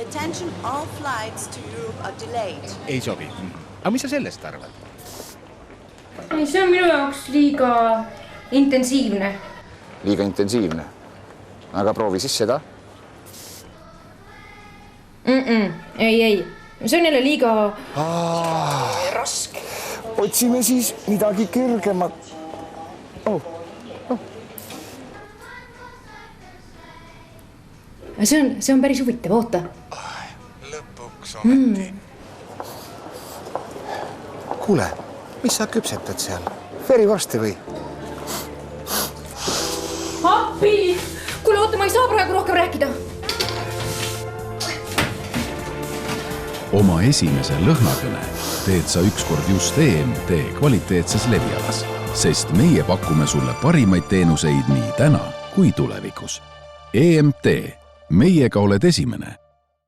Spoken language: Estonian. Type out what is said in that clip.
Attention, all flights to Europe are delayed. Ei sobi. Aga mis sa sellest arvad? Ei, see on minu jaoks liiga intensiivne. Liiga intensiivne. Aga proovi siis seda. Ei. See on jälle liiga... Raske. Otsime siis midagi kergemat. See on päris huvitav, oota. Lõpuks ometi. Kuule, mis sa küpsetad seal? Verivorsti või? Appi! Kuule, oota, ma ei saa praegu rohkem rääkida. Oma esimese lõhnakõne teed sa ükskord just EMT kvaliteetses levialas, sest meie pakume sulle parimaid teenuseid nii täna kui tulevikus. EMT, meiega oled esimene